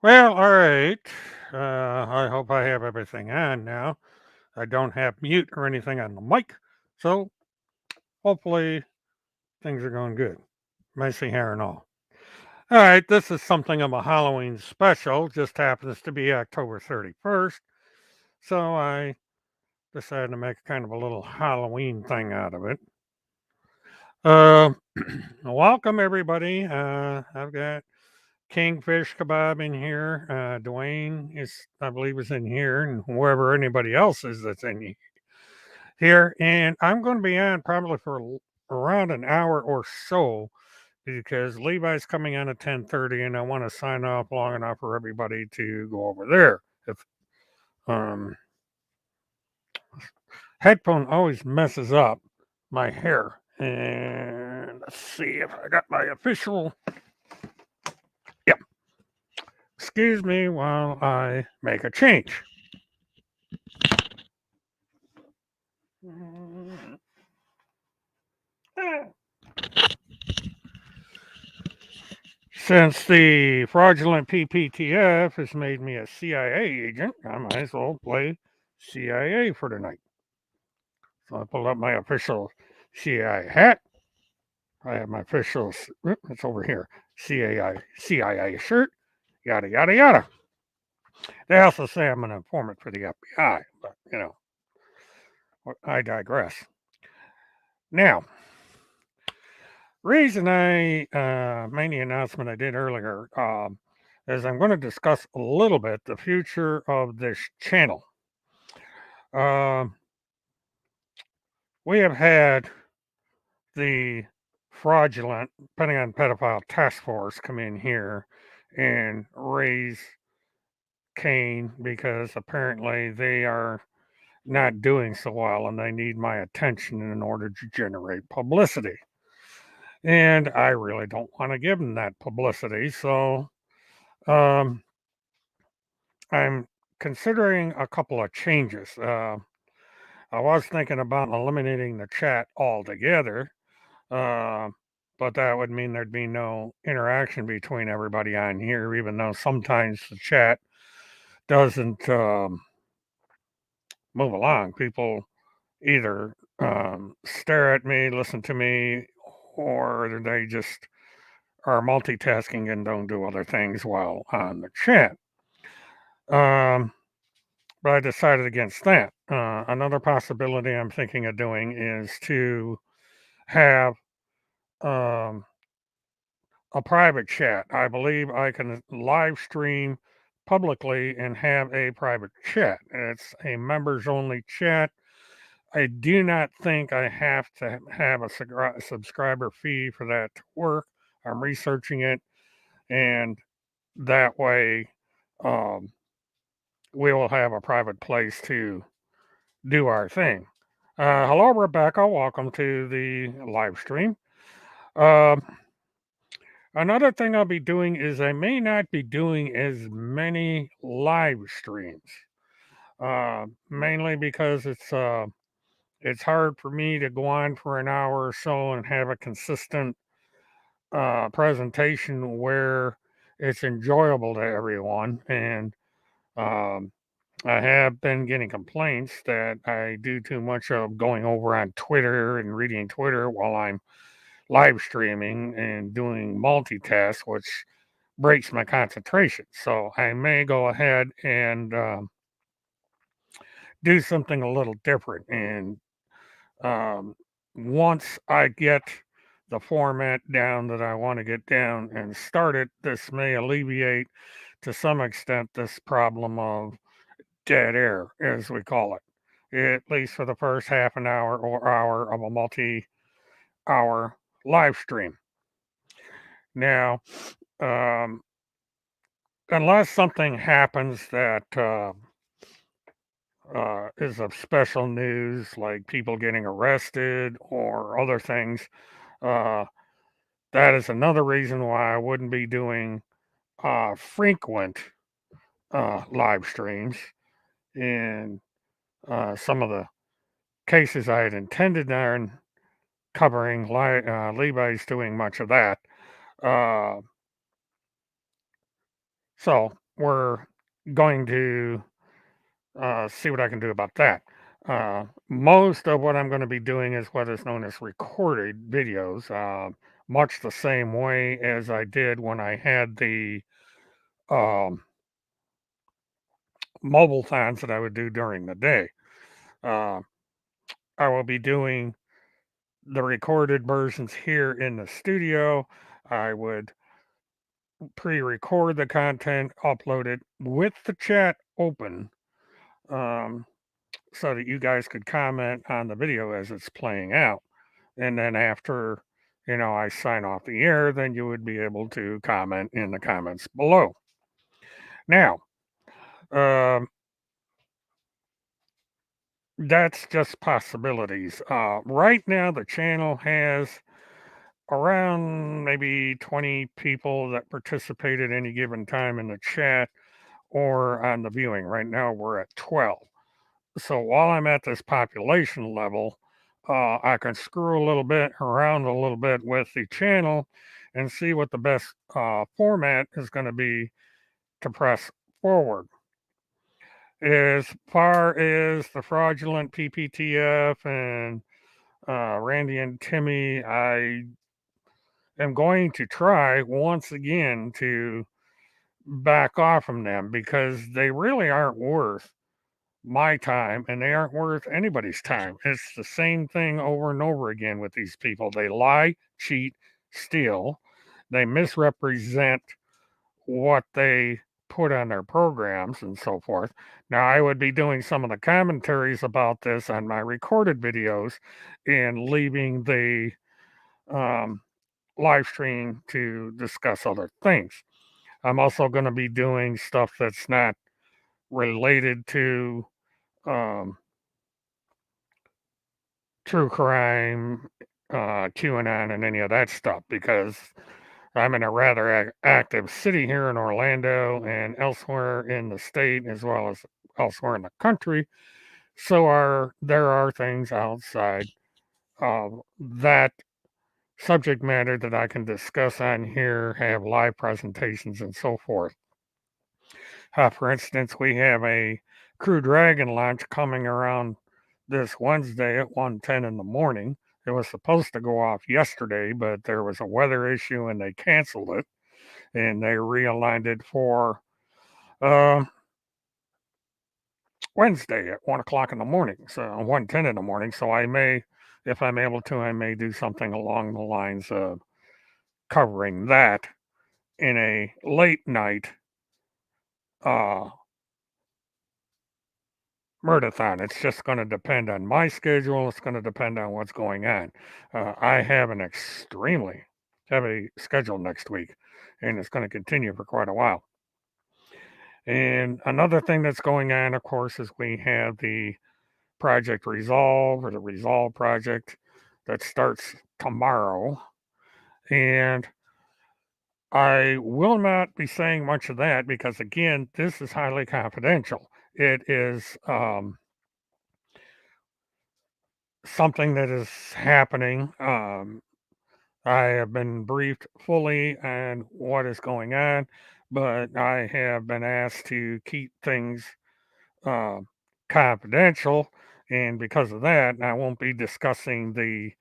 Well, all right. I hope I have everything on now. I don't have mute or anything on the mic, so hopefully things are going good. Messy hair and all. All right, this is something of a Halloween special. Just happens to be October 31st, so I decided to make kind of a little Halloween thing out of it. Uh, welcome everybody. I've got Kingfish Kebab in here. Dwayne is, I believe, is in here, and whoever anybody else is that's in here. And I'm going to be on probably for around an hour or so because Levi's coming on at 10:30, and I want to sign off long enough for everybody to go over there. If um, headphone always messes up my hair, and let's see if I got my official. Yep. Excuse me while I make a change. Since the fraudulent PPTF has made me a CIA agent, I might as well play CIA for tonight. So I pulled up my official CIA hat. I have my official, it's over here, CIA shirt, yada, yada, yada. They also say I'm an informant for the FBI, but, I digress. Now, reason I made the announcement I did earlier is I'm going to discuss a little bit the future of this channel. We have had the fraudulent Pentagon Pedophile Task Force come in here and raise Cain because apparently they are not doing so well and they need my attention in order to generate publicity. And I really don't want to give them that publicity. So um, I'm considering a couple of changes. I was thinking about eliminating the chat altogether, uh, but that would mean there'd be no interaction between everybody on here, even though sometimes the chat doesn't move along. People either stare at me, listen to me, or they just are multitasking and don't do other things while on the chat. Um, but I decided against that. Another possibility I'm thinking of doing is to have um, a private chat. I believe I can live stream publicly and have a private chat. It's a members only chat. I do not think I have to have a subscriber fee for that to work. I'm researching it, and that way, um, we will have a private place to do our thing. Hello, Rebecca. Welcome to the live stream. Um, Another thing I'll be doing is I may not be doing as many live streams, mainly because it's hard for me to go on for an hour or so and have a consistent presentation where it's enjoyable to everyone. And um, I have been getting complaints that I do too much of going over on Twitter and reading Twitter while I'm live streaming and doing multitask, which breaks my concentration. So I may go ahead and do something a little different. And um, once I get the format down that I want to get down and start it, this may alleviate to some extent this problem of dead air, as we call it, at least for the first half an hour or hour of a multi hour live stream. Now, um, unless something happens that is of special news, like people getting arrested or other things, uh, that is another reason why I wouldn't be doing frequent live streams. In some of the cases I had intended on covering, Levi's doing much of that. Uh, so we're going to see what I can do about that. Most of what I'm going to be doing is what is known as recorded videos, much the same way as I did when I had the um, mobile thons that I would do during the day. Uh, I will be doing the recorded versions here in the studio. I would pre record the content, upload it with the chat open. Um, so that you guys could comment on the video as it's playing out. And then after, I sign off the air, then you would be able to comment in the comments below. Now, um, that's just possibilities. Right now, the channel has around maybe 20 people that participate at any given time in the chat or on the viewing. Right now, we're at 12. So while I'm at this population level, I can screw a little bit around a little bit with the channel and see what the best format is going to be to press forward. As far as the fraudulent PPTF and Randy and Timmy, I am going to try once again to back off from them because they really aren't worth my time and they aren't worth anybody's time. It's the same thing over and over again with these people. They lie, cheat, steal, they misrepresent what they put on their programs and so forth. Now, I would be doing some of the commentaries about this on my recorded videos and leaving the um, live stream to discuss other things. I'm also going to be doing stuff that's not related to um, true crime, QAnon, and any of that stuff because I'm in a rather active city here in Orlando and elsewhere in the state as well as elsewhere in the country. So there are things outside of that subject matter that I can discuss on here, have live presentations and so forth. For instance, we have a Crew Dragon launch coming around this Wednesday at 1:10 in the morning. It was supposed to go off yesterday, but there was a weather issue and they canceled it and they realigned it for Wednesday at 1 o'clock in the morning, so 1:10 in the morning. So I may, if I'm able to, I may do something along the lines of covering that in a late night uh, Murtathon. It's just going to depend on my schedule. It's going to depend on what's going on. I have an extremely heavy schedule next week, and it's going to continue for quite a while. And another thing that's going on, of course, is we have the Project Resolve or the Resolve project that starts tomorrow. And I will not be saying much of that because, again, this is highly confidential. It is something that is happening. I have been briefed fully on what is going on, but I have been asked to keep things uh, confidential. And because of that, I won't be discussing the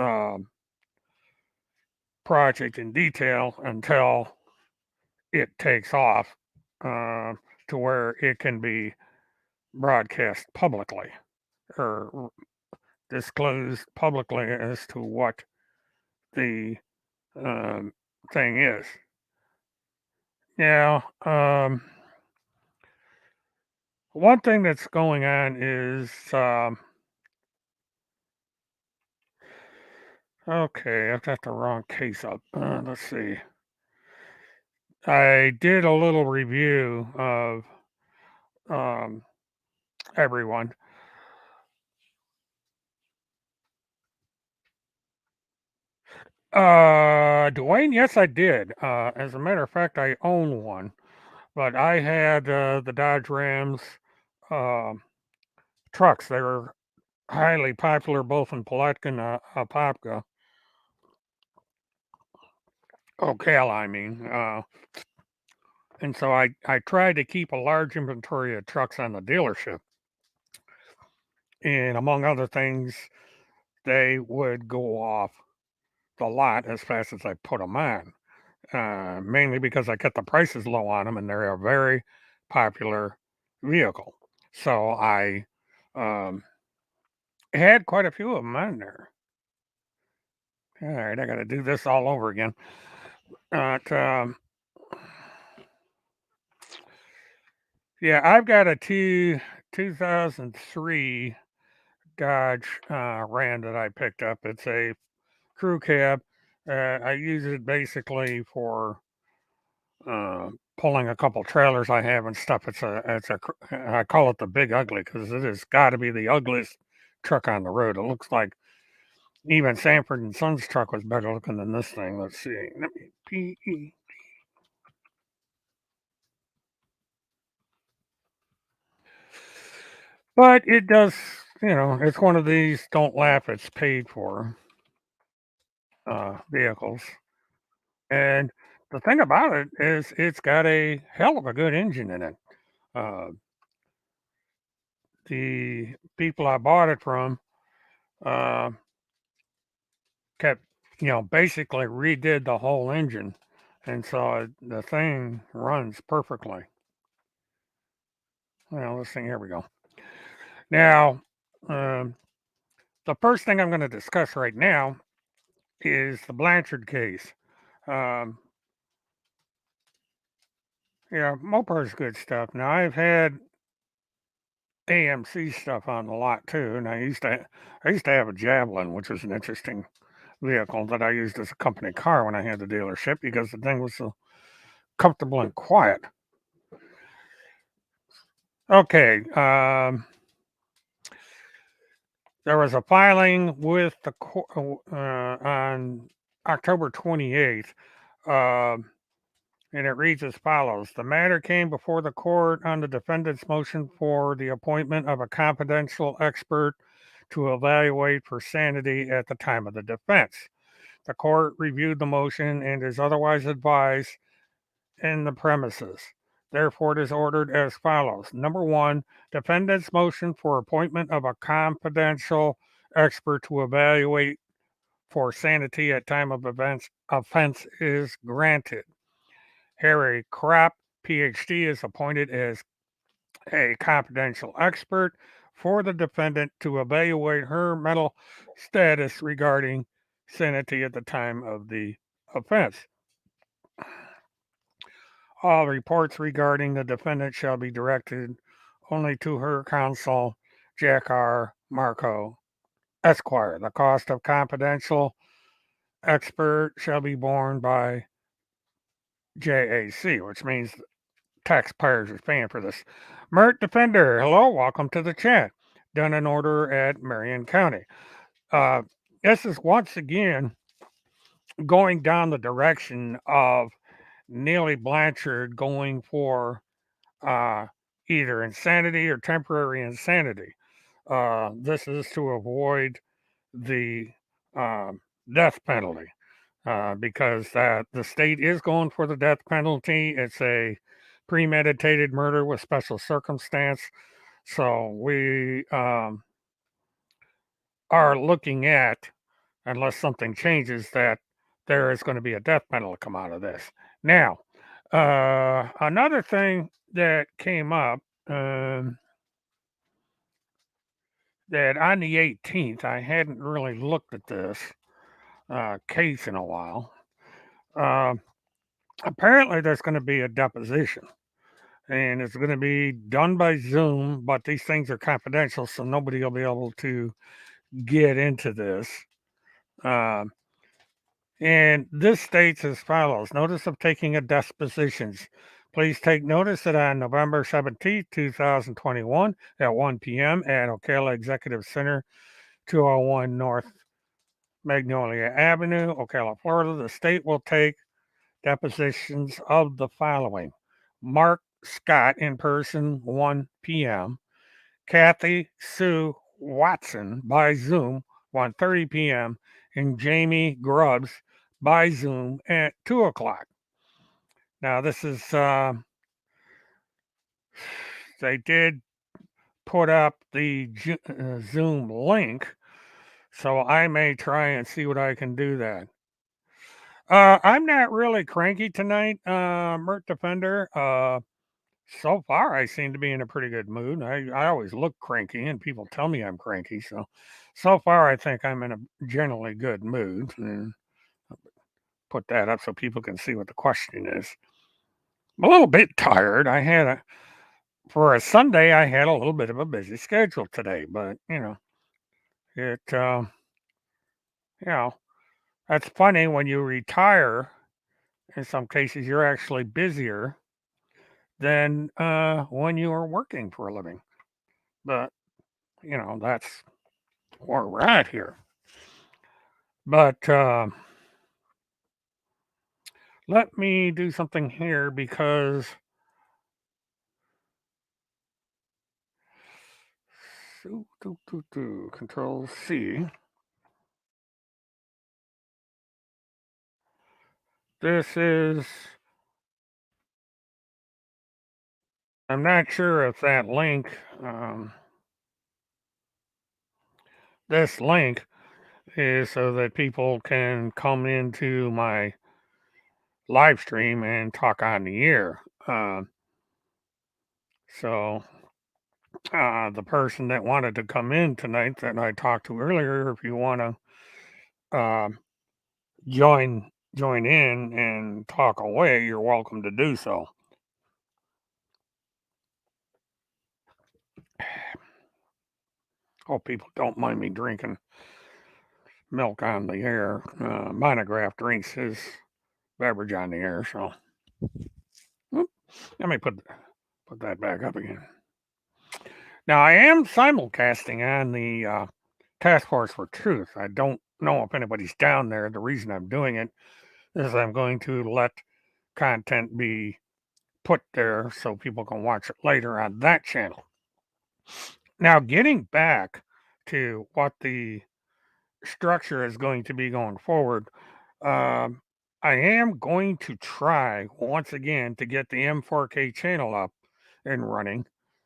um, project in detail until it takes off uh, to where it can be broadcast publicly or disclosed publicly as to what the um, thing is. Yeah. One thing that's going on is okay, I've got the wrong case up. Let's see. I did a little review of um, everyone. Dwayne, yes, I did. As a matter of fact, I own one, but I had the Dodge Rams um trucks. They were highly popular both in Pulatka and Apopka. Ocala, I mean. And so I tried to keep a large inventory of trucks on the dealership. And among other things, they would go off the lot as fast as I put them on, mainly because I kept the prices low on them and they're a very popular vehicle. So I um, had quite a few of them on there. All right, I got to do this all over again. But yeah, I've got a 2003 Dodge Ram that I picked up. It's a crew cab. I use it basically for pulling a couple trailers I have and stuff. I call it the Big Ugly because it has got to be the ugliest truck on the road. It looks like even Sanford and Sons truck was better looking than this thing. Let's see. Let me PE. But it does, it's one of these don't laugh, it's paid for vehicles. And the thing about it is it's got a hell of a good engine in it. Uh, the people I bought it from uh, kept, basically redid the whole engine. And so the thing runs perfectly. Well, this thing, here we go. Now, um, the first thing I'm going to discuss right now is the Blanchard case. Um, yeah, Mopar's good stuff. Now, I've had AMC stuff on the lot too, and I used to have a Javelin, which was an interesting vehicle that I used as a company car when I had the dealership because the thing was so comfortable and quiet. Okay, there was a filing with the on October 28th, and it reads as follows: the matter came before the court on the defendant's motion for the appointment of a confidential expert to evaluate for sanity at the time of the defense. The court reviewed the motion and is otherwise advised in the premises. Therefore, it is ordered as follows. Number one, defendant's motion for appointment of a confidential expert to evaluate for sanity at time of offense is granted. Harry Kropp, PhD, is appointed as a confidential expert for the defendant to evaluate her mental status regarding sanity at the time of the offense. All reports regarding the defendant shall be directed only to her counsel, Jack R. Marco, Esquire. The cost of confidential expert shall be borne by JAC, which means taxpayers are paying for this. Mert Defender, hello, welcome to the chat. Done in order at Marion County. Uh, this is once again going down the direction of Neely Blanchard going for uh, either insanity or temporary insanity. This is to avoid the um death penalty because the state is going for the death penalty. It's a premeditated murder with special circumstance. So we are looking at, unless something changes, that there is going to be a death penalty come out of this. Now, another thing that came up that on the 18th, I hadn't really looked at this case in a while. Um Apparently, there's going to be a deposition, and it's going to be done by Zoom, but these things are confidential, so nobody will be able to get into this. Um, and this states as follows: Notice of taking of depositions. Please take notice that on November 17th, 2021, at 1 p.m. at Ocala Executive Center, 201 North Magnolia Avenue, Ocala, Florida, the state will take depositions of the following: Mark Scott in person, 1 p.m. Kathy Sue Watson by Zoom, 1:30 p.m. and Jamie Grubbs by Zoom at 2 o'clock. Now, this is, they did put up the Zoom link, so I may try and see what I can do that. I'm not really cranky tonight, Mert Defender. So far, I seem to be in a pretty good mood. I always look cranky, and people tell me I'm cranky. So far, I think I'm in a generally good mood. And put that up so people can see what the question is. I'm a little bit tired. For a Sunday, I had a little bit of a busy schedule today, but it, you know, that's funny when you retire. In some cases, you're actually busier than when you are working for a living. But that's where we're at here. But let me do something here because Control C. This is. I'm not sure if that link. This link is so that people can come into my live stream and talk on the air. So the person that wanted to come in tonight that I talked to earlier, if you want to join in and talk away, you're welcome to do so. Hope people don't mind me drinking milk on the air. Monograph drinks his beverage on the air, so let me put that back up again. Now I am simulcasting on the Task Force for Truth. I don't know if anybody's down there. The reason I'm doing it is I'm going to let content be put there so people can watch it later on that channel. Now, getting back to what the structure is going to be going forward, um, I am going to try once again to get the M4K channel up and running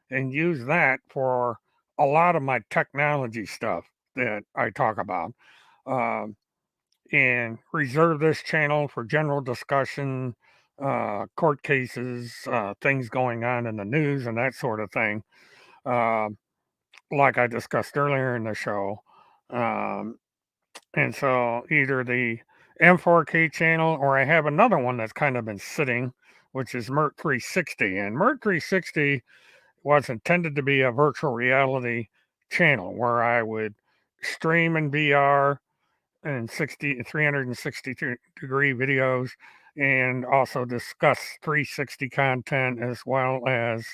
and use that for a lot of my technology stuff that I talk about. Um, and reserve this channel for general discussion, court cases, things going on in the news, and that sort of thing. Uh, like I discussed earlier in the show. Um, and so either the M4K channel or I have another one that's kind of been sitting, which is Mert 360. And Mert 360 was intended to be a virtual reality channel where I would stream in VR and 360 degree videos and also discuss 360 content as well as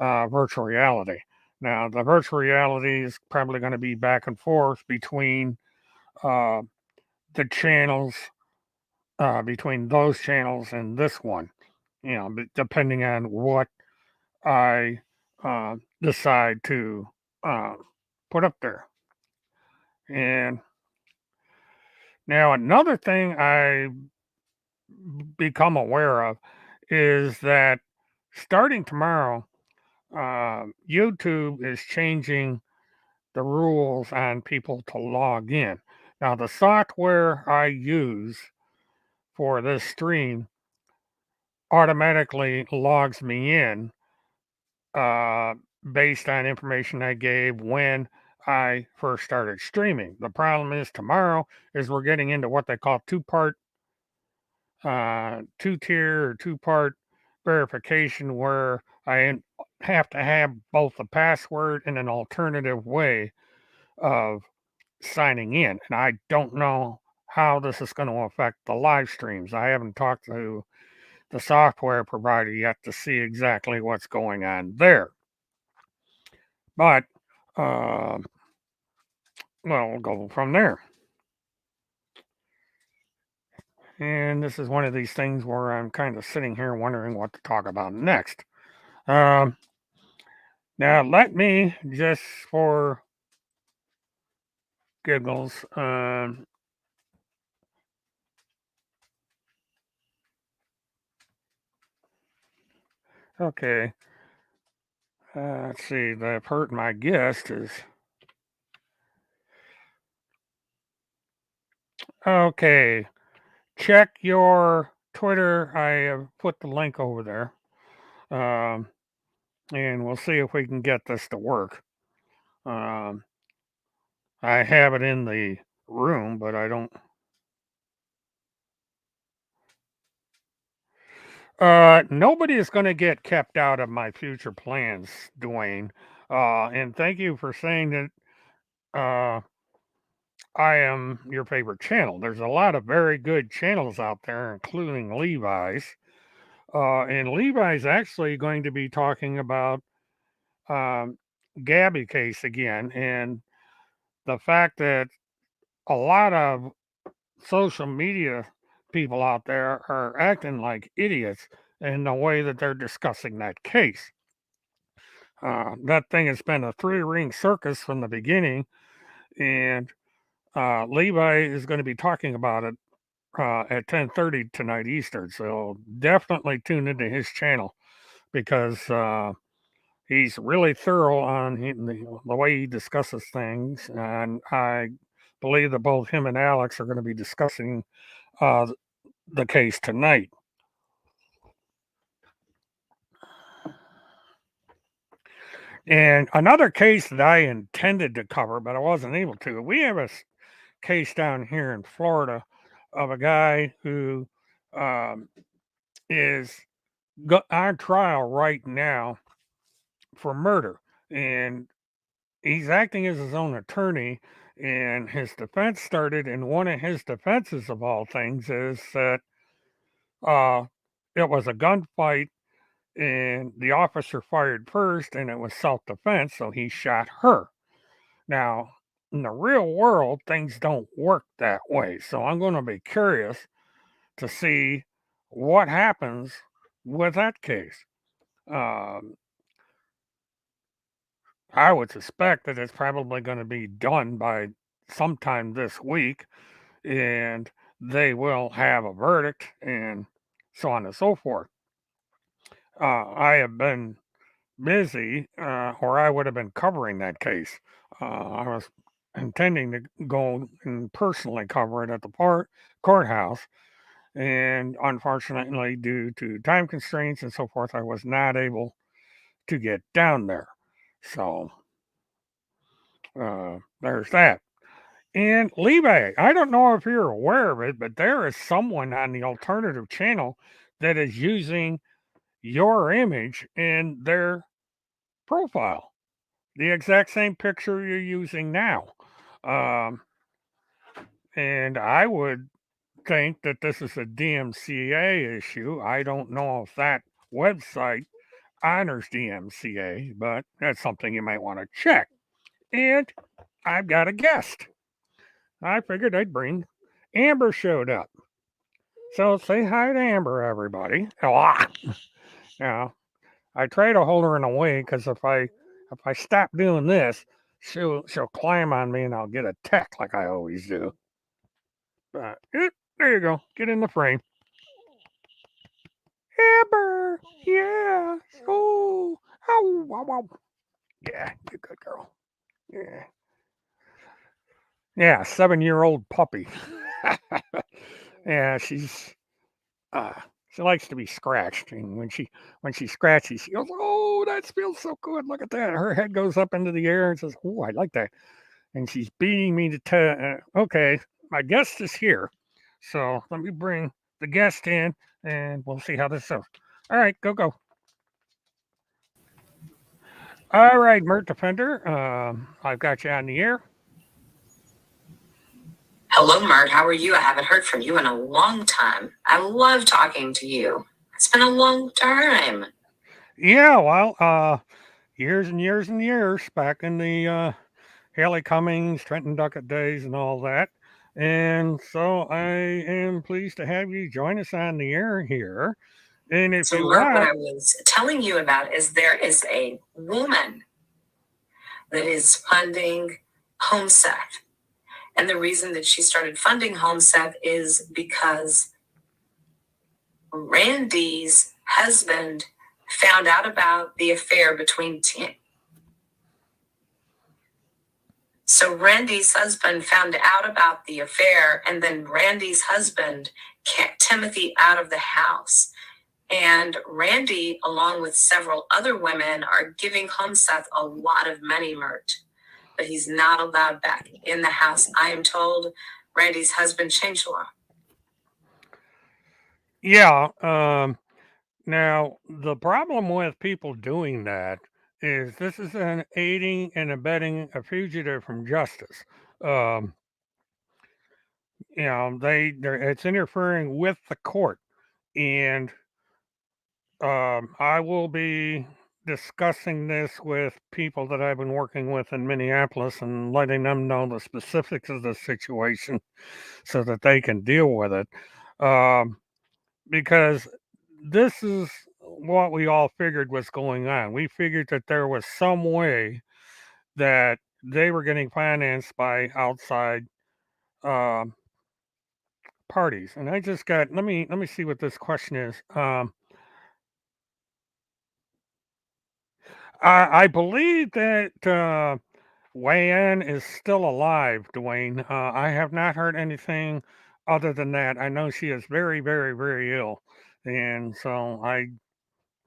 virtual reality. Now, the virtual reality is probably going to be back and forth between uh, the channels, between those channels and this one, depending on what I decide to uh, put up there. And now, another thing I become aware of is that starting tomorrow, YouTube is changing the rules on people to log in. Now, the software I use for this stream automatically logs me in uh, based on information I gave when I first started streaming. The problem is tomorrow is we're getting into what they call two-tier or two-part verification where have to have both a password and an alternative way of signing in. And I don't know how this is going to affect the live streams. I haven't talked to the software provider yet to see exactly what's going on there. But, uh, well, we'll go from there. And this is one of these things where I'm kind of sitting here wondering what to talk about next. Um, Now, let me just for giggles, okay, let's see, the hurt my guest is okay. Check your Twitter. I have put the link over there, um, and we'll see if we can get this to work. Um, I have it in the room, but I don't. Nobody is going to get kept out of my future plans, Dwayne. And thank you for saying that. I am your favorite channel. There's a lot of very good channels out there, including Levi's. And Levi's actually going to be talking about um, Gabby case again, and the fact that a lot of social media people out there are acting like idiots in the way that they're discussing that case. That thing has been a three-ring circus from the beginning, and Levi is going to be talking about it at 10:30 tonight Eastern. So definitely tune into his channel because he's really thorough on the way he discusses things, and I believe that both him and Alex are going to be discussing uh, the case tonight. And another case that I intended to cover, but I wasn't able to. We have a case down here in Florida of a guy who um, is on trial right now for murder, and he's acting as his own attorney. And his defense started, and one of his defenses of all things is that uh, it was a gunfight, and the officer fired first, and it was self-defense, so he shot her. Now, in the real world, things don't work that way. So I'm going to be curious to see what happens with that case. Um, I would suspect that it's probably going to be done by sometime this week, and they will have a verdict and so on and so forth. I have been busy, or I would have been covering that case. I was intending to go and personally cover it at the courthouse, And unfortunately, due to time constraints and so forth, I was not able to get down there. So there's that. And Levi, I don't know if you're aware of it, but there is someone on the alternative channel that is using your image in their profile, the exact same picture you're using now. Um, and I would think that this is a DMCA issue. I don't know if that website honors DMCA, but that's something you might want to check. And I've got a guest. I figured I'd bring Amber showed up. So say hi to Amber, everybody. Now, I try to hold her in a way because if I stop doing this, she'll climb on me and I'll get a tech like I always do. But there you go. Get in the frame. Amber, yeah. Oh, ow, wow, wow. Yeah, you good girl. Yeah, yeah. 7-year-old puppy. Yeah, uh, she likes to be scratched, and when she scratches, she goes, "Oh, that feels so good! Look at that!" Her head goes up into the air and says, "Oh, I like that." And she's beating me to tell. Okay, my guest is here, so let me bring the guest in, and we'll see how this goes. All right, go go. All right, Mert Defender, I've got you on the air. Hello, Mert. How are you? I haven't heard from you in a long time. I love talking to you. It's been a long time. Yeah, well, years and years and years back in the Haley Cummings, Trenton Duckett days, and all that. And so I am pleased to have you join us on the air here. And if So, you Mert, what want, I was telling you about is there is a woman that is funding HomeSeth. And the reason that she started funding HomeSeth is because Randy's husband found out about the affair between So Randy's husband found out about the affair, and then Randy's husband kicked Timothy out of the house. And Randy, along with several other women, are giving HomeSeth a lot of money, Mert, but he's not allowed back in the house. I am told Randy's husband changed the law. yeah. Now, the problem with people doing that is this is an aiding and abetting a fugitive from justice. Um, it's interfering with the court, and I will be discussing this with people that I've been working with in Minneapolis and letting them know the specifics of the situation so that they can deal with it. Um, because this is what we all figured was going on. We figured that there was some way that they were getting financed by outside um, parties. And I just got let me see what this question is. I believe that Wei is still alive, Dwayne. I have not heard anything other than that. I know she is very, very, very ill, and so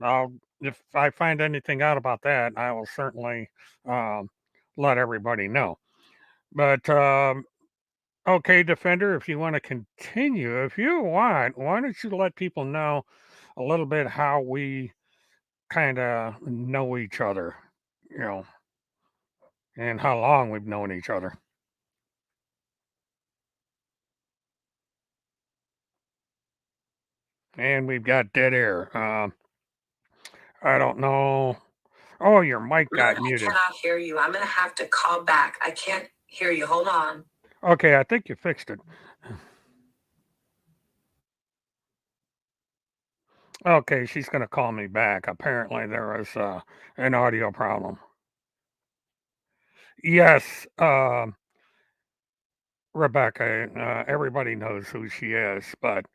I'll if I find anything out about that, I will certainly um, let everybody know. But okay, Defender, if you want to continue, if you want, why don't you let people know a little bit how we kind of know each other, you know, and how long we've known each other. And we've got dead air. I don't know. Oh, your mic Mert, got I muted. cannot hear you. I'm going to have to call back. I can't hear you. Hold on. Okay, I think you fixed it. Okay, she's going to call me back. Apparently, there was an audio problem. Yes, Rebecca, everybody knows who she is, but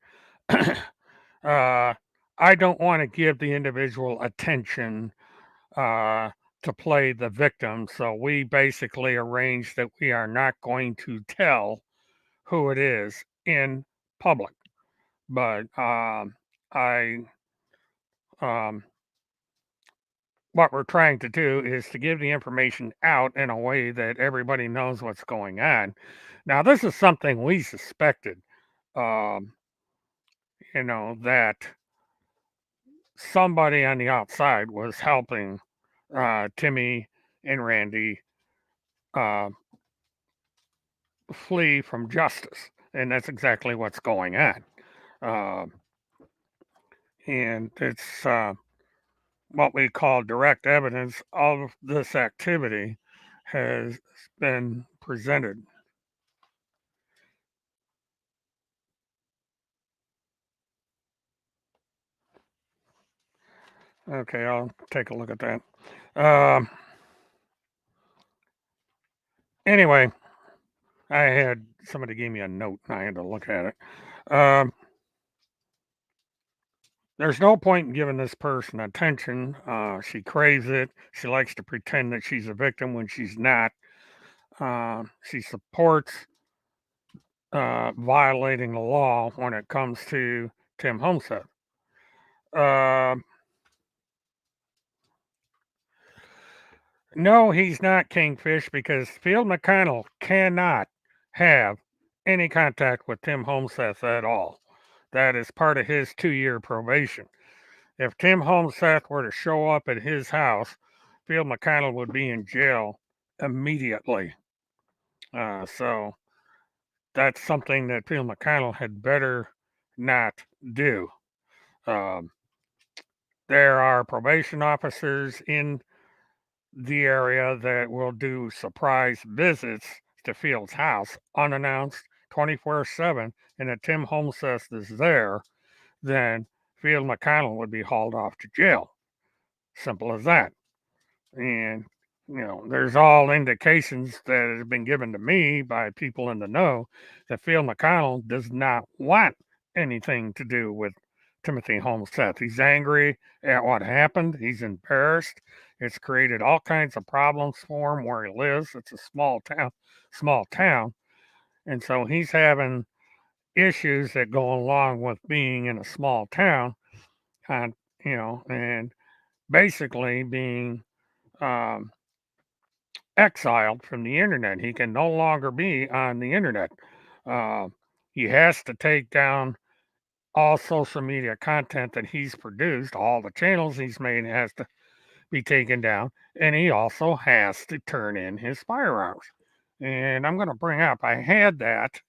uh, I don't want to give the individual attention uh, to play the victim. So we basically arranged that we are not going to tell who it is in public. but I um, what we're trying to do is to give the information out in a way that everybody knows what's going on. Now, this is something we suspected, um, that somebody on the outside was helping Timmy and Randy uh, flee from justice, and that's exactly what's going on. Um, and it's what we call direct evidence of this activity has been presented. Okay, I'll take a look at that. Um, anyway, I had somebody gave me a note and I had to look at it. There's no point in giving this person attention. She craves it. She likes to pretend that she's a victim when she's not. She supports violating the law when it comes to Tim Homestead. Uh, no, he's not Kingfish because Field McConnell cannot have any contact with Tim Homestead at all. That is part of his 2-year probation. If Tim Homestead were to show up at his house, Field McConnell would be in jail immediately. So that's something that Field McConnell had better not do. Um, there are probation officers in the area that will do surprise visits to Field's house unannounced 24/7, and if Tim Homestead is there, then Field McConnell would be hauled off to jail. Simple as that. And, there's all indications that have been given to me by people in the know that Phil McConnell does not want anything to do with Timothy Homestead. He's angry at what happened. He's embarrassed. It's created all kinds of problems for him where he lives. It's a small town. And so he's having issues that go along with being in a small town and, and basically being um, exiled from the internet. He can no longer be on the internet. Uh, he has to take down all social media content that he's produced, all the channels he's made has to be taken down, and he also has to turn in his firearms. And I'm going to bring up, I had that.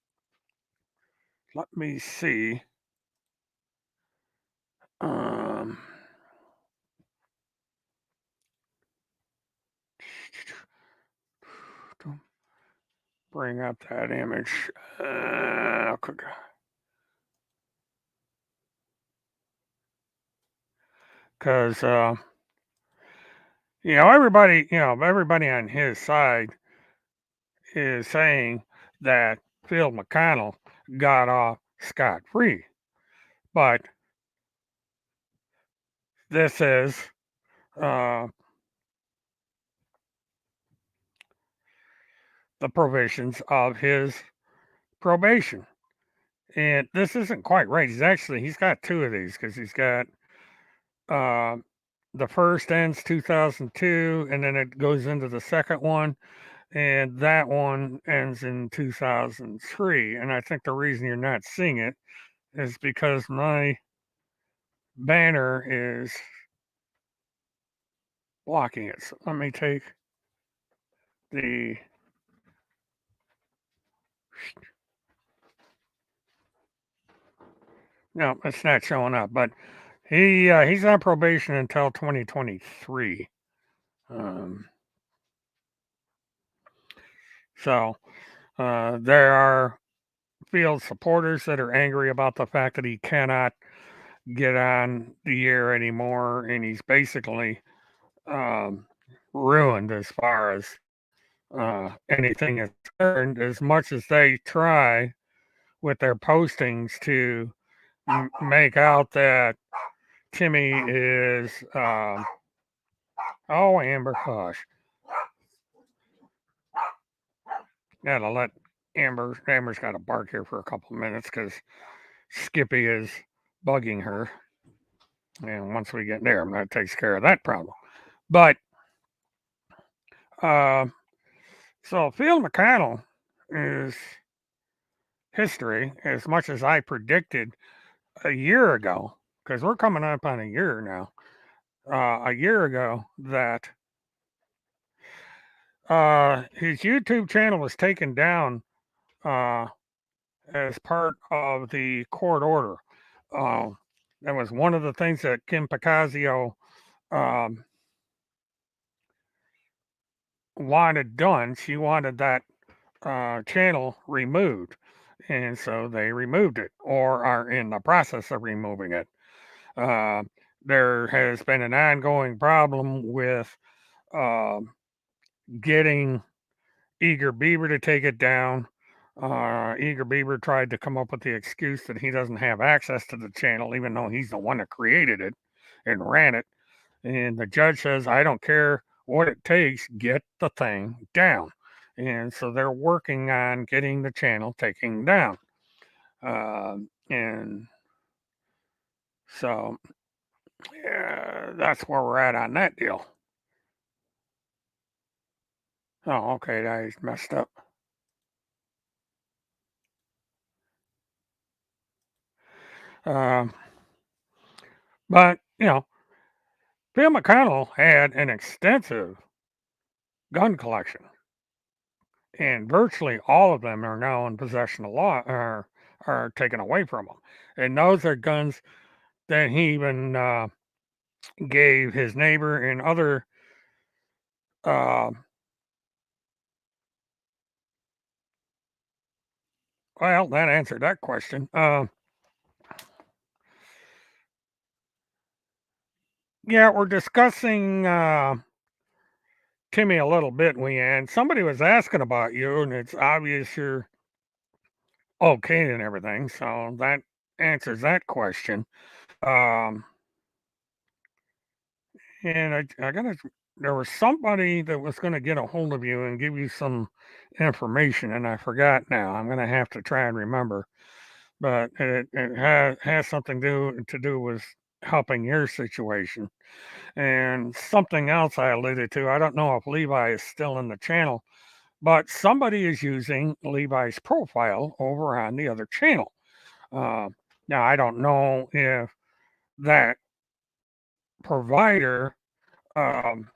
Let me see. Um, bring up that image. Because everybody on his side is saying that Phil McConnell got off scot free, but this is uh, the provisions of his probation, and this isn't quite right. He's got two of these because he's got uh, the first ends 2002, and then it goes into the second one, and that one ends in 2003. And I think the reason you're not seeing it is because my banner is blocking it. So let me take the no, it's not showing up, but he's on probation until 2023. Um, so there are field supporters that are angry about the fact that he cannot get on the air anymore, and he's basically um, ruined as far as anything is concerned. As much as they try with their postings to make out that Timmy is, oh, Amber, hush. Gotta let Amber's got to bark here for a couple of minutes because Skippy is bugging her. And once we get there, that takes care of that problem. But uh, so Phil McConnell is history as much as I predicted a year ago, because we're coming up on a year now. A year ago, that his YouTube channel was taken down uh, as part of the court order. Uh, that was one of the things that Kim Picasio um, wanted done. She wanted that channel removed. And so they removed it or are in the process of removing it. Uh, there has been an ongoing problem with uh, getting Eager Beaver to take it down. Eager Beaver tried to come up with the excuse that he doesn't have access to the channel, even though he's the one that created it and ran it. And the judge says, I don't care what it takes, get the thing down. And so they're working on getting the channel taken down. And so that's where we're at on that deal. Oh, okay, I messed up. But, Phil McConnell had an extensive gun collection, and virtually all of them are now in possession of law, are taken away from him. And those are guns that he even gave his neighbor and other. Uh, well, that answered that question. Yeah, we're discussing Timmy a little bit, and somebody was asking about you, and it's obvious you're okay and everything, so that answers that question. Um, and I gotta, there was somebody that was gonna get a hold of you and give you some information, and I forgot now. I'm gonna have to try and remember, but it has something to do with helping your situation. And something else I alluded to, I don't know if Levi is still in the channel, but somebody is using Levi's profile over on the other channel. Uh, Now, I don't know if that provider, um,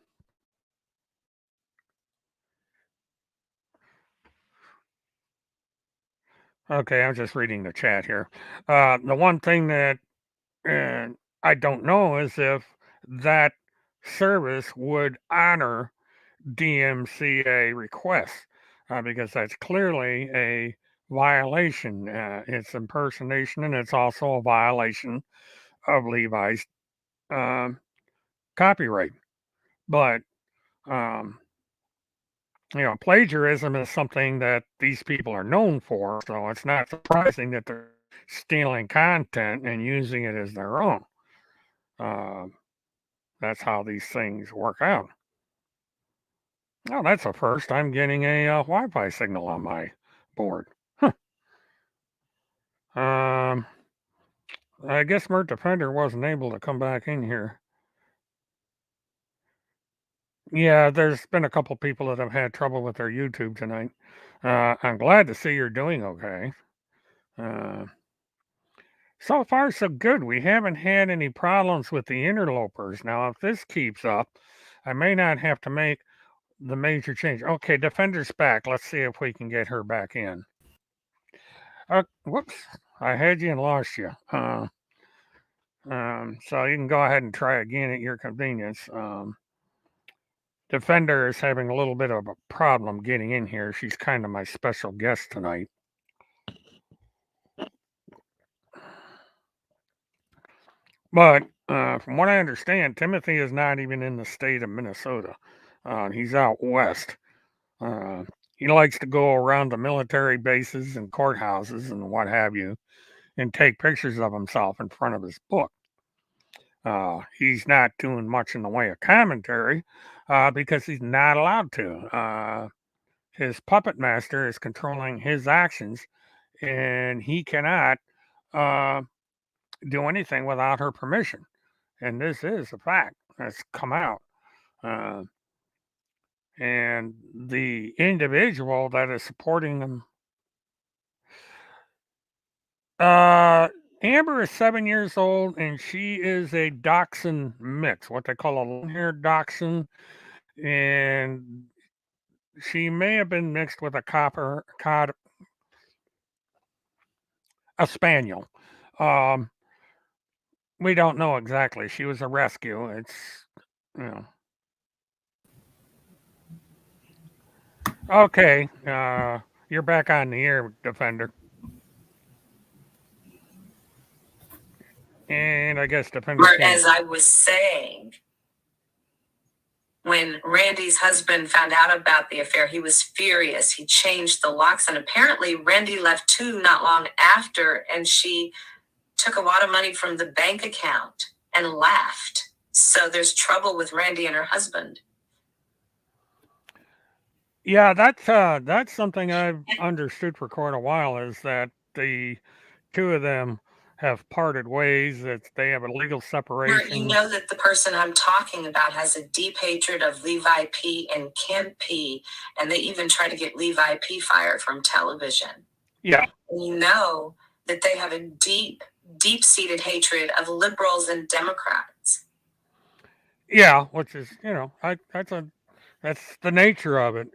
okay, I'm just reading the chat here. The one thing that uh, I don't know is if that service would honor DMCA requests, because that's clearly a violation. It's impersonation, and it's also a violation of Levi's um, copyright. But um, plagiarism is something that these people are known for, so it's not surprising that they're stealing content and using it as their own. Uh, that's how these things work out. Oh, that's a first. I'm getting a Wi-Fi signal on my board. Um, I guess Mert Defender wasn't able to come back in here. Yeah, there's been a couple people that have had trouble with their YouTube tonight. I'm glad to see you're doing okay. Uh, so far, so good. We haven't had any problems with the interlopers. Now, if this keeps up, I may not have to make the major change. Okay, Defender's back. Let's see if we can get her back in. Whoops. I had you and lost you. So you can go ahead and try again at your convenience. Defender is having a little bit of a problem getting in here. She's kind of my special guest tonight. But from what I understand, Timothy is not even in the state of Minnesota. He's out west. Uh, he likes to go around the military bases and courthouses and what have you and take pictures of himself in front of his book. He's not doing much in the way of commentary because he's not allowed to. His puppet master is controlling his actions, and he cannot uh, do anything without her permission. And this is a fact that's come out. Uh, and the individual that is supporting them, uh, Amber is 7 years old, and she is a dachshund mix, what they call a long-haired dachshund, and she may have been mixed with a a spaniel. Um, we don't know exactly. She was a rescue. It's you know okay. You're back on the air, Defender, and I guess Defender can't. As I was saying, when Randy's husband found out about the affair, he was furious. He changed the locks, and apparently Randy left too not long after, and she took a lot of money from the bank account and left. So there's trouble with Randy and her husband. Yeah, that's something I've understood for quite a while. Is that the two of them have parted ways? That they have a legal separation. You know that the person I'm talking about has a deep hatred of Levi P and Kim P, and they even try to get Levi P fired from television. Yeah, And you know that they have a deep-seated hatred of liberals and Democrats. yeah, which is that's the nature of it.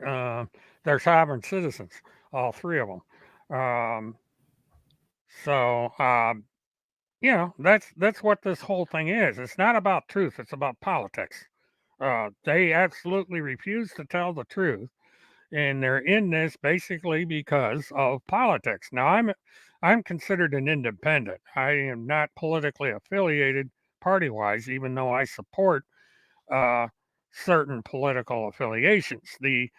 They're sovereign citizens, all three of them. So that's what this whole thing is. It's not about truth. It's about politics. They absolutely refuse to tell the truth, and they're in this basically because of politics. Now, I'm considered an independent. I am not politically affiliated party wise, even though I support uh, certain political affiliations. The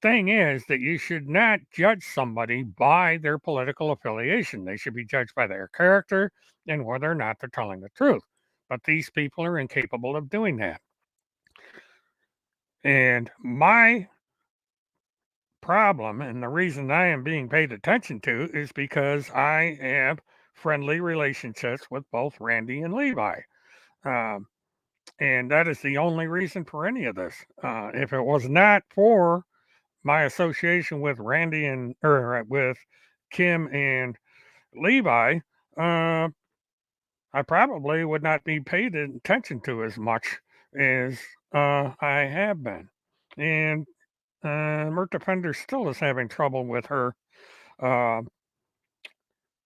thing is that you should not judge somebody by their political affiliation. They should be judged by their character and whether or not they're telling the truth. But these people are incapable of doing that. And my problem, and the reason I am being paid attention to, is because I have friendly relationships with both Randy and Levi. Um, and that is the only reason for any of this. If it was not for my association with Randy and or with Kim and Levi, uh, I probably would not be paid attention to as much as I have been. And Murtathon still is having trouble with her uh,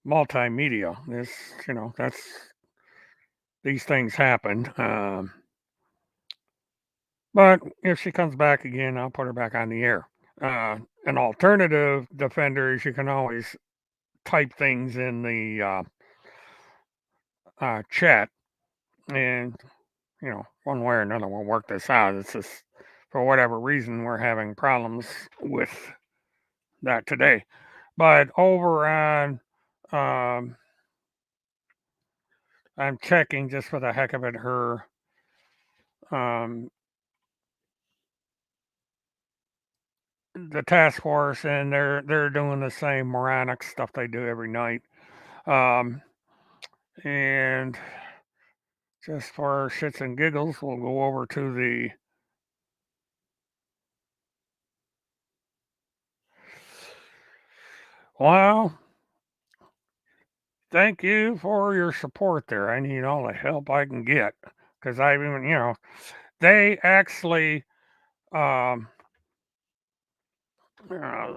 multimedia. This, that's these things happen. But if she comes back again, I'll put her back on the air. An alternative Defender is you can always type things in the chat, and one way or another, we'll work this out. It's just for whatever reason we're having problems with that today. But over on, I'm checking just for the heck of it her um, the task force, and they're doing the same moronic stuff they do every night. And just for shits and giggles, we'll go over to the well. Thank you for your support there. I need all the help I can get because I even they actually um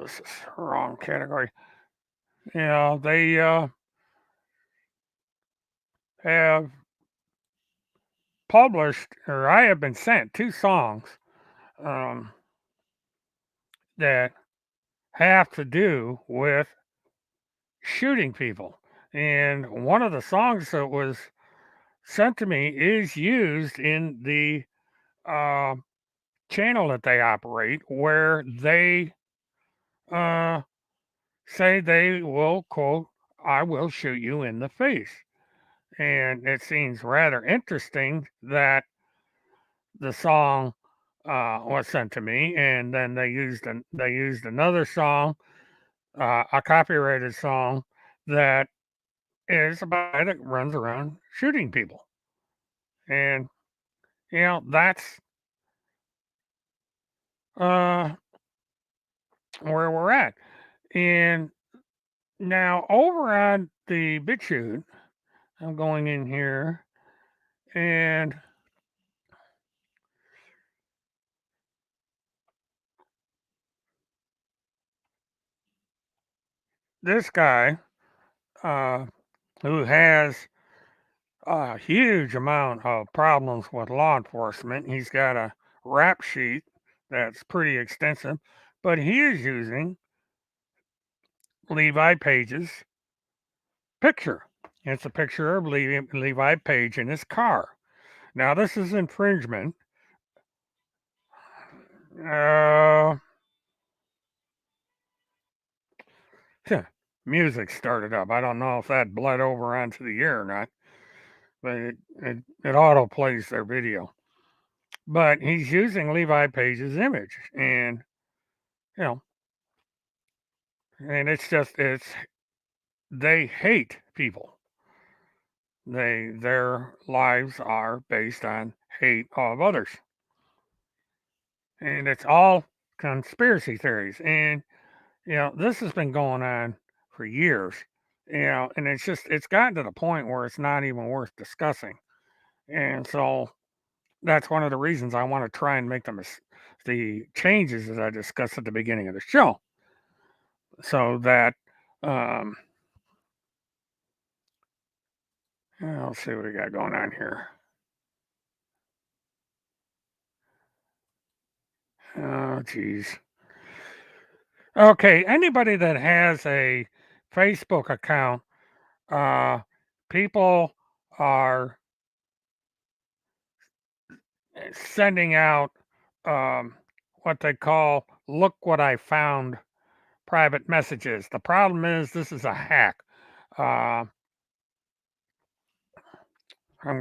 this is the wrong category. They have published, or I have been sent two songs um, that have to do with shooting people. And one of the songs that was sent to me is used in the uh, channel that they operate, where they uh, say they will, quote, I will shoot you in the face. And it seems rather interesting that the song was sent to me, and then they used another song, a copyrighted song that is a guy that runs around shooting people. And, that's uh, where we're at. And now over on the BitChute, I'm going in here and this guy uh, who has a huge amount of problems with law enforcement. He's got a rap sheet that's pretty extensive, but he is using Levi Page's picture. It's a picture of Levi Page in his car. Now, this is infringement. Uh, music started up. I don't know if that bled over onto the air or not, but it auto plays their video. But he's using Levi Page's image, and you know, and it's they hate people. Their lives are based on hate of others, and it's all conspiracy theories. And this has been going on for years. And it's gotten to the point where it's not even worth discussing. And so that's one of the reasons I want to try and make the changes that I discussed at the beginning of the show, so that um, let's see what we got going on here. Oh, geez. Okay, anybody that has a Facebook account, uh, people are sending out what they call "look what I found" private messages. The problem is this is a hack. Uh, I'm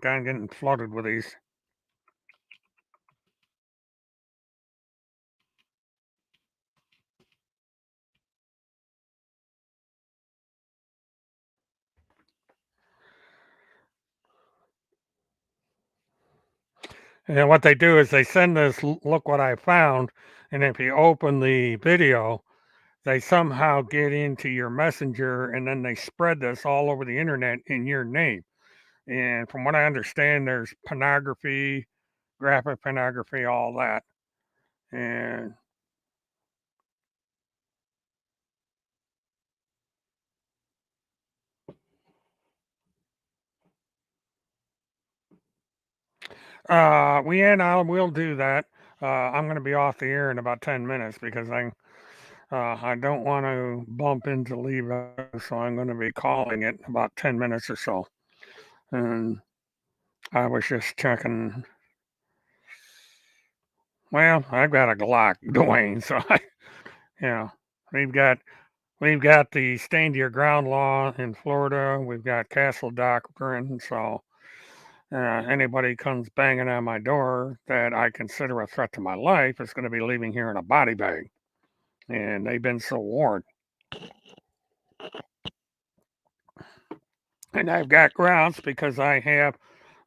getting flooded with these. And what they do is they send this "look what I found," and if you open the video, they somehow get into your messenger, and then they spread this all over the internet in your name. And from what I understand, there's pornography, graphic pornography, all that. And we'll do that. I'm going to be off the air in about 10 minutes because I don't want to bump into Levi, so I'm going to be calling it in about 10 minutes or so. And I was just checking. Well, I've got a Glock, Dwayne, so yeah, we've got we've got the stand your ground law in Florida. We've got castle doctrine. So anybody comes banging on my door that I consider a threat to my life is going to be leaving here in a body bag. And they've been so warned. And I've got grounds because I have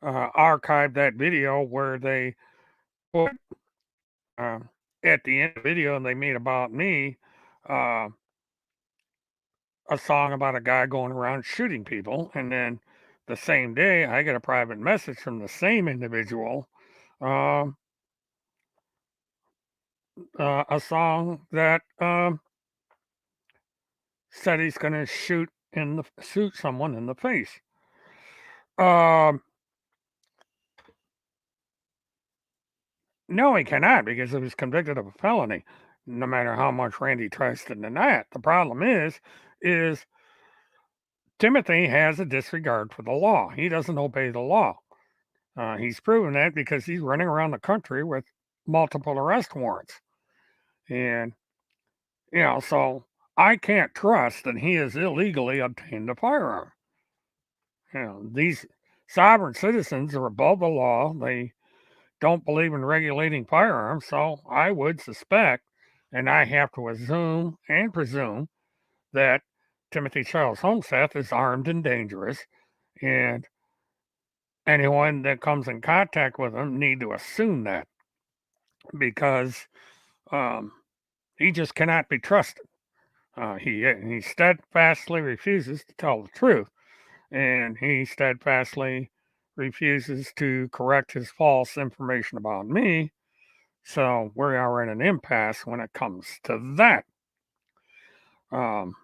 archived that video where they put uh, at the end of the video and they made about me uh, a song about a guy going around shooting people. And then the same day, I get a private message from the same individual, um, a song that said he's going to shoot someone in the face. Um, no, he cannot because he was convicted of a felony. No matter how much Randy tries to deny it, the problem is Timothy has a disregard for the law. He doesn't obey the law. He's proven that because he's running around the country with multiple arrest warrants. And, so I can't trust that he has illegally obtained a firearm. These sovereign citizens are above the law. They don't believe in regulating firearms. So I would suspect, and I have to assume and presume, that Timothy Charles Holmseth is armed and dangerous, and anyone that comes in contact with him need to assume that because um, he just cannot be trusted. He steadfastly refuses to tell the truth, and he steadfastly refuses to correct his false information about me. So we are in an impasse when it comes to that. Um,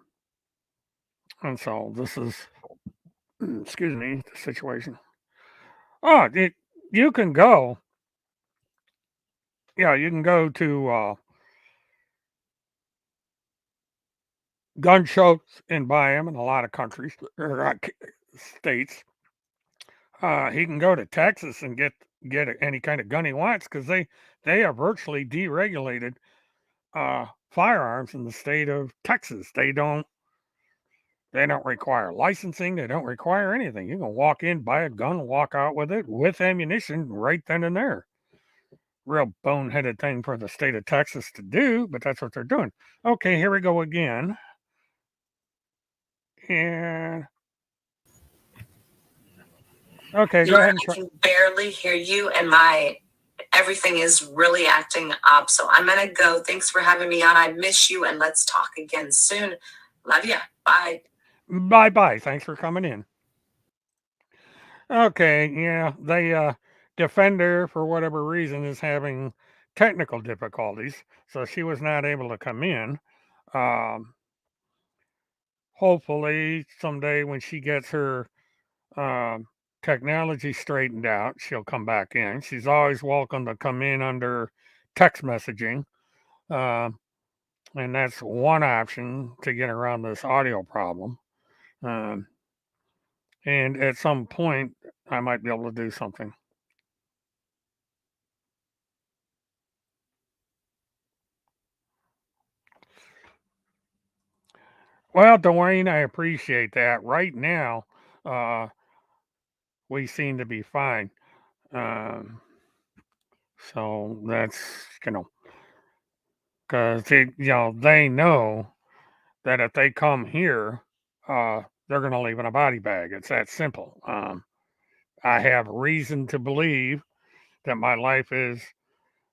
and so this is, excuse me, the situation. Oh, you can go. Yeah, you can go to gun shows and buy them in a lot of countries or states. He can go to Texas and get any kind of gun he wants because they are virtually deregulated firearms in the state of Texas. They don't require licensing. They don't require anything. You can walk in, buy a gun, walk out with it with ammunition right then and there. Real boneheaded thing for the state of Texas to do, but that's what they're doing. Okay, here we go again. And okay, go ahead and I try. can barely hear you, and everything is really acting up. So I'm gonna go. Thanks for having me on. I miss you, and let's talk again soon. Love ya. Bye. Bye bye. Thanks for coming in. Okay, yeah, the defender, for whatever reason, is having technical difficulties, so she was not able to come in. Um, Hopefully, someday when she gets her um, technology straightened out, she'll come back in. She's always welcome to come in under text messaging, um, and that's one option to get around this audio problem. Um, and at some point, I might be able to do something. Well, Dwayne, I appreciate that. Right now, uh, we seem to be fine. Um, so that's, because they know that if they come here, they're going to leave in a body bag. It's that simple. I have reason to believe that my life is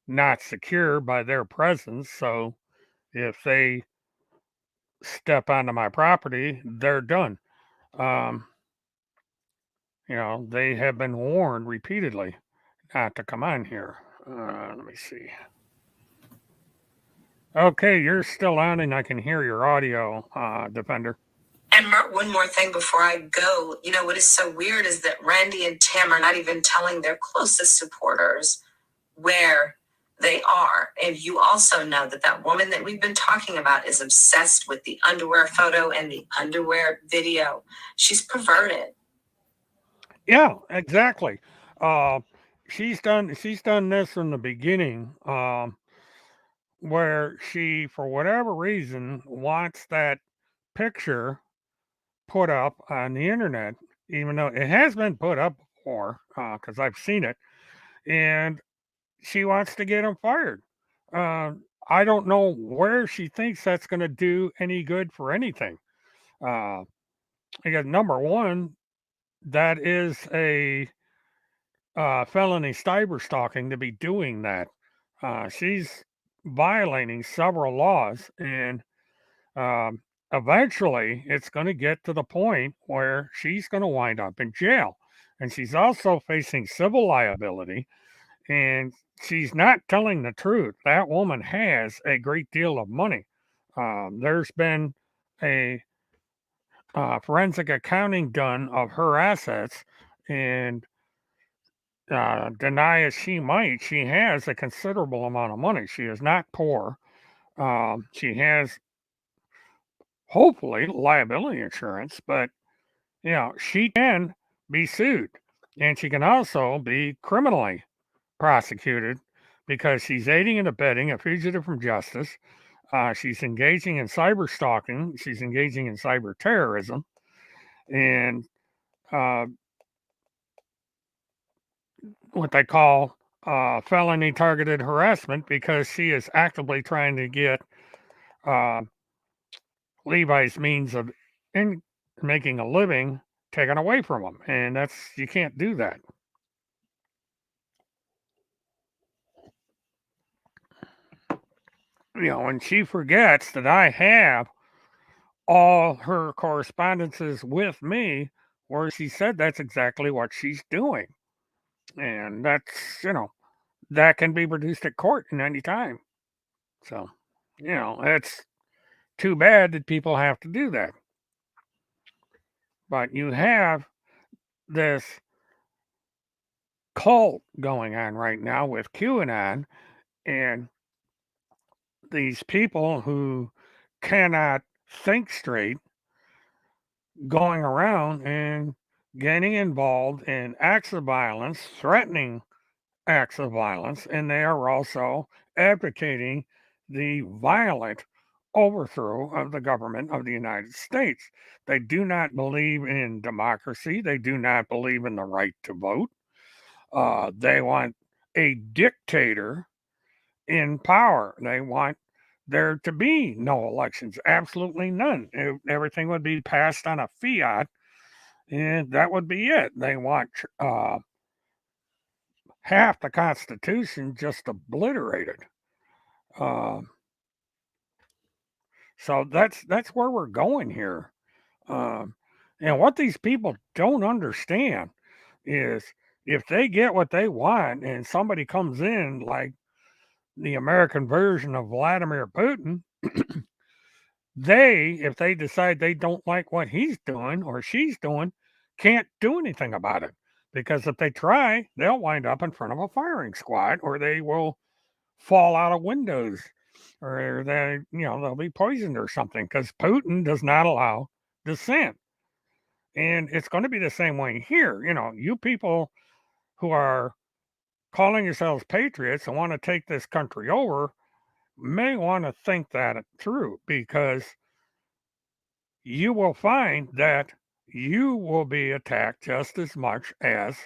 not secure by their presence. So if they step onto my property, they're done. Um, they have been warned repeatedly not to come on here. Let me see. Okay, you're still on and I can hear your audio, Defender. And one more thing before I go. You know what is so weird is that Randy and Tim are not even telling their closest supporters where they are. And you also know that that woman that we've been talking about is obsessed with the underwear photo and the underwear video. She's perverted. Yeah, exactly. Uh, she's done this from the beginning, where she, for whatever reason, wants that picture put up on the internet, even though it has been put up before, because I've seen it, and she wants to get him fired. Uh, I don't know where she thinks that's going to do any good for anything. Uh, because number one, that is a felony cyber stalking to be doing that. She's violating several laws, and um, eventually it's going to get to the point where she's going to wind up in jail. And she's also facing civil liability, and she's not telling the truth. That woman has a great deal of money. There's been a forensic accounting done of her assets, and deny as she might, she has a considerable amount of money. She is not poor. She has hopefully liability insurance, but she can be sued, and she can also be criminally prosecuted because she's aiding and abetting a fugitive from justice. She's engaging in cyber stalking. She's engaging in cyber terrorism, and uh, what they call felony targeted harassment because she is actively trying to get uh, Levi's means of and making a living taken away from them. And you can't do that. And she forgets that I have all her correspondences with me where she said that's exactly what she's doing. And that can be produced at court in any time. So, it's too bad that people have to do that. But you have this cult going on right now with QAnon and these people who cannot think straight going around and getting involved in acts of violence, threatening acts of violence, and they are also advocating the violent overthrow of the government of the United States. They do not believe in democracy. They do not believe in the right to vote. They want a dictator in power. They want there to be no elections, absolutely none. Everything would be passed on a fiat, and that would be it. They want half the Constitution just obliterated. Um, so that's where we're going here. Um, and what these people don't understand is if they get what they want and somebody comes in like the American version of Vladimir Putin, if they decide they don't like what he's doing or she's doing, can't do anything about it. Because if they try, they'll wind up in front of a firing squad or they will fall out of windows or they'll be poisoned or something because Putin does not allow dissent. And it's going to be the same way here. You people who are calling yourselves patriots and want to take this country over may want to think that through because you will find that you will be attacked just as much as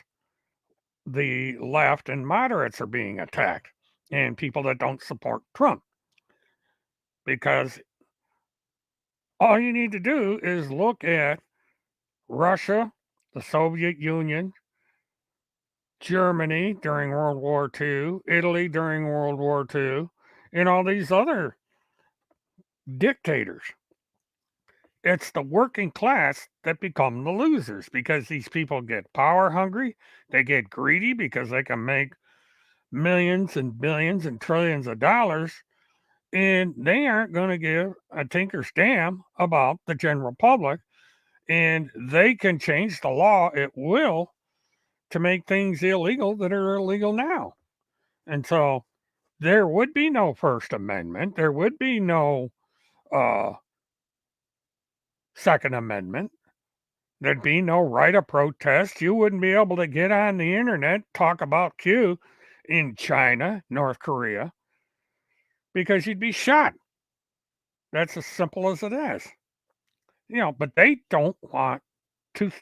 the left and moderates are being attacked and people that don't support Trump. Because all you need to do is look at Russia, the Soviet Union, Germany during World War II, Italy during World War II, and all these other dictators. It's the working class that become the losers because these people get power hungry, they get greedy because they can make millions and billions and trillions of dollars, and they aren't going to give a tinker's damn about the general public. And they can change the law at will to make things illegal that are illegal now. And so there would be no First Amendment. There would be no uh, Second Amendment. There'd be no right of protest. You wouldn't be able to get on the internet, talk about Q in China, North Korea, because you'd be shot. That's as simple as it is. But they don't want to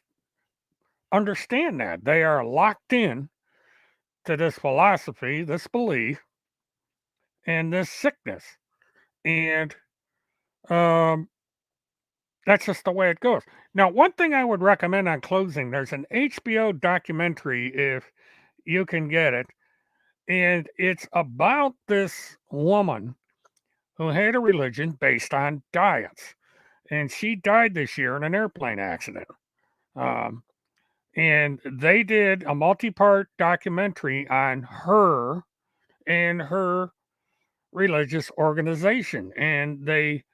understand that. They are locked in to this philosophy, this belief, and this sickness. And um, that's just the way it goes. Now, one thing I would recommend on closing, there's an HBO documentary if you can get it. And it's about this woman who had a religion based on diets. And she died this year in an airplane accident. Um, and they did a multi-part documentary on her and her religious organization. And they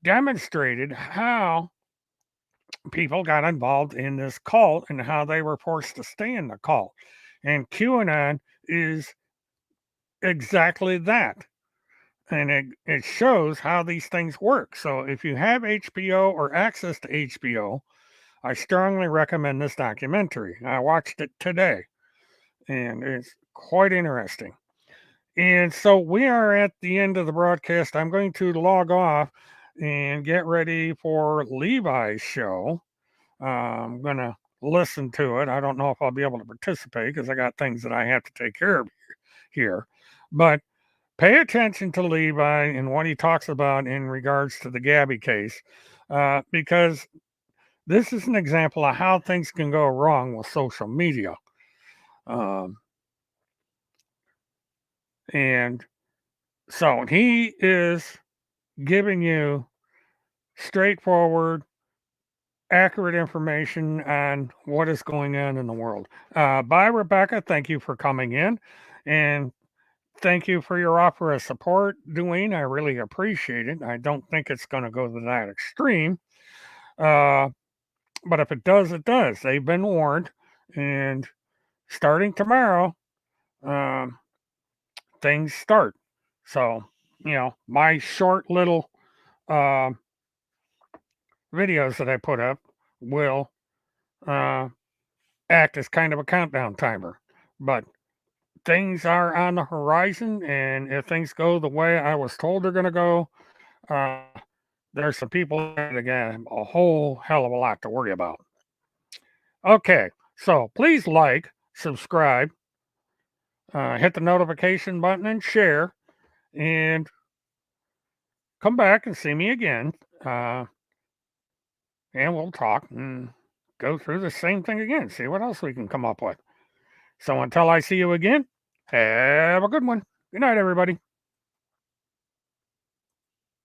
demonstrated how people got involved in this cult and how they were forced to stay in the cult. And QAnon is exactly that. And it shows how these things work. So if you have HBO or access to HBO, I strongly recommend this documentary. I watched it today and it's quite interesting. And so we are at the end of the broadcast. I'm going to log off and get ready for Levi's show. I'm going to listen to it. I don't know if I'll be able to participate because I got things that I have to take care of here. But pay attention to Levi and what he talks about in regards to the Gabby case. because this is an example of how things can go wrong with social media. Um, and so he is giving you straightforward, accurate information on what is going on in the world. Bye, Rebecca. Thank you for coming in. And thank you for your offer of support, Dwayne. I really appreciate it. I don't think it's going to go to that extreme. Uh, but if it does, it does. They've been warned. And starting tomorrow, um, things start. So, my short little uh, videos that I put up will uh, act as kind of a countdown timer. But things are on the horizon, and if things go the way I was told they're going to go, uh, there's some people that got a whole hell of a lot to worry about. Okay, so please like, subscribe, hit the notification button, and share, and come back and see me again. Uh, and we'll talk and go through the same thing again, see what else we can come up with. So until I see you again, have a good one. Good night, everybody.